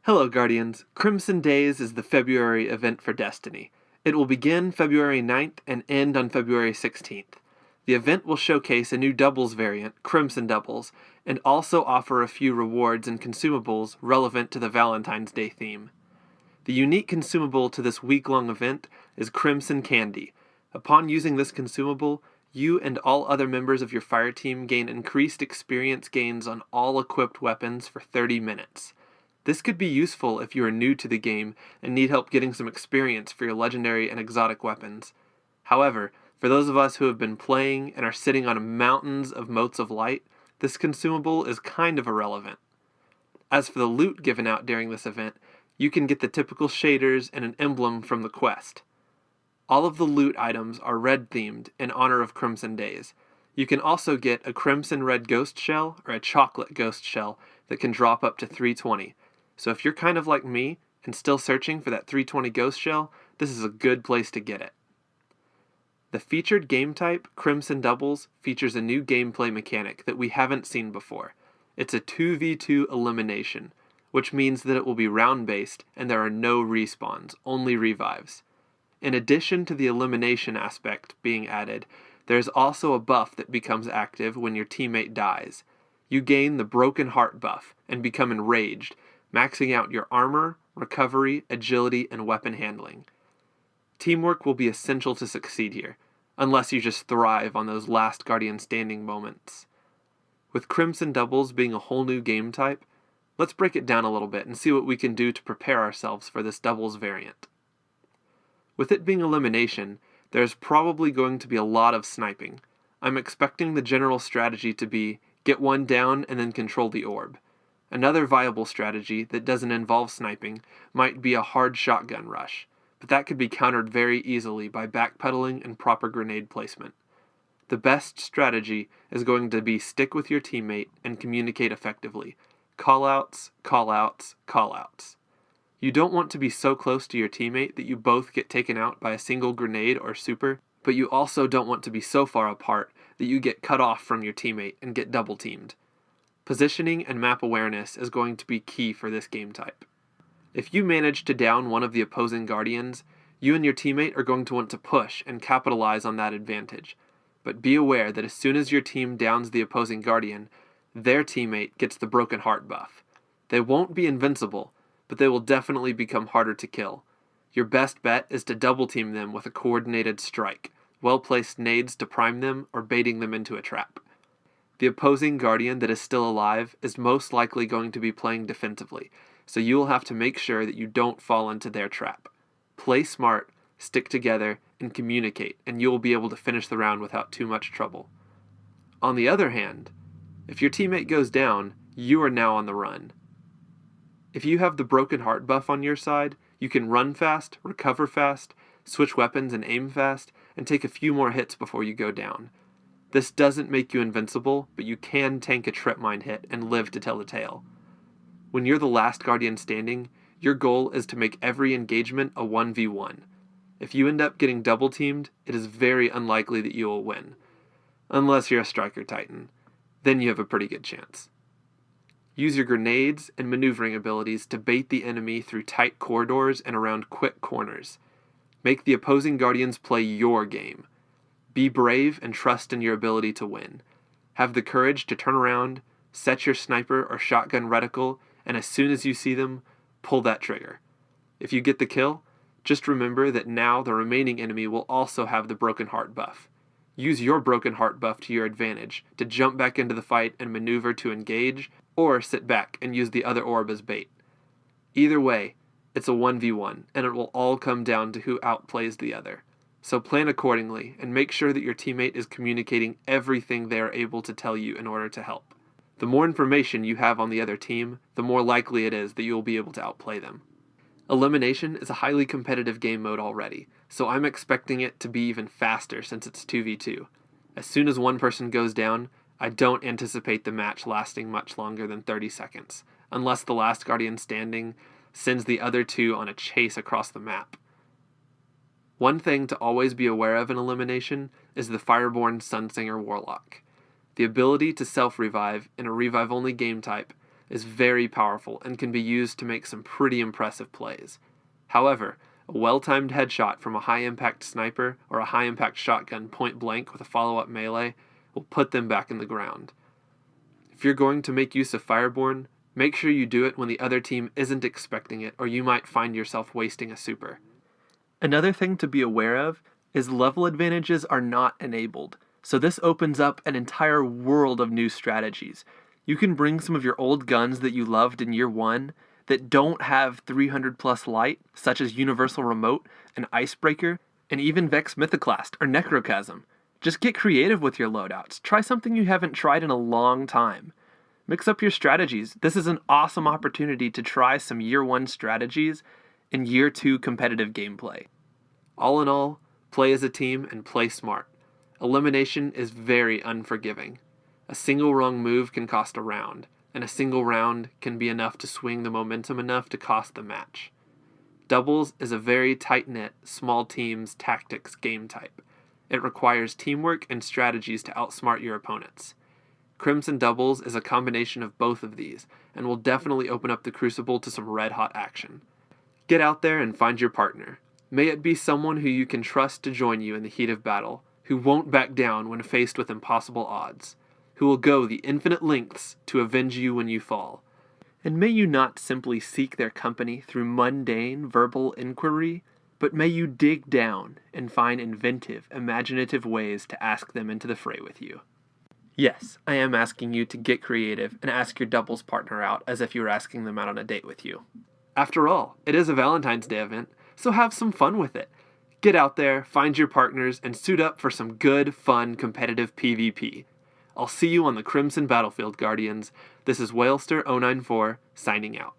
Hello, Guardians. Crimson Days is the February event for Destiny. It will begin February 9th and end on February 16th. The event will showcase a new doubles variant, Crimson Doubles, and also offer a few rewards and consumables relevant to the Valentine's Day theme. The unique consumable to this week-long event is Crimson Candy. Upon using this consumable, you and all other members of your fire team gain increased experience gains on all equipped weapons for 30 minutes. This could be useful if you are new to the game and need help getting some experience for your legendary and exotic weapons. However, for those of us who have been playing and are sitting on mountains of motes of light, this consumable is kind of irrelevant. As for the loot given out during this event, you can get the typical shaders and an emblem from the quest. All of the loot items are red themed in honor of Crimson Days. You can also get a crimson red ghost shell or a chocolate ghost shell that can drop up to 320. So if you're kind of like me and still searching for that 320 ghost shell, this is a good place to get it. The featured game type, Crimson Doubles, features a new gameplay mechanic that we haven't seen before. It's a 2v2 elimination, which means that it will be round-based and there are no respawns, only revives. In addition to the elimination aspect being added, there's also a buff that becomes active when your teammate dies. You gain the Broken Heart buff and become enraged, maxing out your armor, recovery, agility, and weapon handling. Teamwork will be essential to succeed here, unless you just thrive on those last Guardian standing moments. With Crimson Doubles being a whole new game type, let's break it down a little bit and see what we can do to prepare ourselves for this doubles variant. With it being elimination, there's probably going to be a lot of sniping. I'm expecting the general strategy to be get one down and then control the orb. Another viable strategy that doesn't involve sniping might be a hard shotgun rush, but that could be countered very easily by backpedaling and proper grenade placement. The best strategy is going to be stick with your teammate and communicate effectively. Callouts, callouts, callouts. You don't want to be so close to your teammate that you both get taken out by a single grenade or super, but you also don't want to be so far apart that you get cut off from your teammate and get double teamed. Positioning and map awareness is going to be key for this game type. If you manage to down one of the opposing Guardians, you and your teammate are going to want to push and capitalize on that advantage. But be aware that as soon as your team downs the opposing Guardian, their teammate gets the Broken Heart buff. They won't be invincible, but they will definitely become harder to kill. Your best bet is to double team them with a coordinated strike, well-placed nades to prime them or baiting them into a trap. The opposing Guardian that is still alive is most likely going to be playing defensively, so you will have to make sure that you don't fall into their trap. Play smart, stick together, and communicate, and you will be able to finish the round without too much trouble. On the other hand, if your teammate goes down, you are now on the run. If you have the Broken Heart buff on your side, you can run fast, recover fast, switch weapons and aim fast, and take a few more hits before you go down. This doesn't make you invincible, but you can tank a trip mine hit and live to tell the tale. When you're the last Guardian standing, your goal is to make every engagement a 1v1. If you end up getting double teamed, it is very unlikely that you will win. Unless you're a Striker Titan. Then you have a pretty good chance. Use your grenades and maneuvering abilities to bait the enemy through tight corridors and around quick corners. Make the opposing Guardians play your game. Be brave and trust in your ability to win. Have the courage to turn around, set your sniper or shotgun reticle, and as soon as you see them, pull that trigger. If you get the kill, just remember that now the remaining enemy will also have the Broken Heart buff. Use your Broken Heart buff to your advantage to jump back into the fight and maneuver to engage, or sit back and use the other orb as bait. Either way, it's a 1v1, and it will all come down to who outplays the other. So plan accordingly, and make sure that your teammate is communicating everything they are able to tell you in order to help. The more information you have on the other team, the more likely it is that you will be able to outplay them. Elimination is a highly competitive game mode already, so I'm expecting it to be even faster since it's 2v2. As soon as one person goes down, I don't anticipate the match lasting much longer than 30 seconds, unless the last Guardian standing sends the other two on a chase across the map. One thing to always be aware of in elimination is the Fireborn Sunsinger Warlock. The ability to self-revive in a revive-only game type is very powerful and can be used to make some pretty impressive plays. However, a well-timed headshot from a high-impact sniper or a high-impact shotgun point blank with a follow-up melee will put them back in the ground. If you're going to make use of Fireborn, make sure you do it when the other team isn't expecting it, or you might find yourself wasting a super. Another thing to be aware of is level advantages are not enabled, so this opens up an entire world of new strategies. You can bring some of your old guns that you loved in year 1 that don't have 300 plus light, such as Universal Remote and Icebreaker, and even Vex Mythoclast or Necrochasm. Just get creative with your loadouts. Try something you haven't tried in a long time. Mix up your strategies. This is an awesome opportunity to try some year 1 strategies in year 2 competitive gameplay. All in all, play as a team and play smart. Elimination is very unforgiving. A single wrong move can cost a round, and a single round can be enough to swing the momentum enough to cost the match. Doubles is a very tight-knit, small teams tactics game type. It requires teamwork and strategies to outsmart your opponents. Crimson Doubles is a combination of both of these, and will definitely open up the Crucible to some red-hot action. Get out there and find your partner. May it be someone who you can trust to join you in the heat of battle, who won't back down when faced with impossible odds, who will go the infinite lengths to avenge you when you fall. And may you not simply seek their company through mundane verbal inquiry, but may you dig down and find inventive, imaginative ways to ask them into the fray with you. Yes, I am asking you to get creative and ask your doubles partner out as if you were asking them out on a date with you. After all, it is a Valentine's Day event, so have some fun with it. Get out there, find your partners, and suit up for some good, fun, competitive PvP. I'll see you on the Crimson Battlefield, Guardians. This is Whalester094, signing out.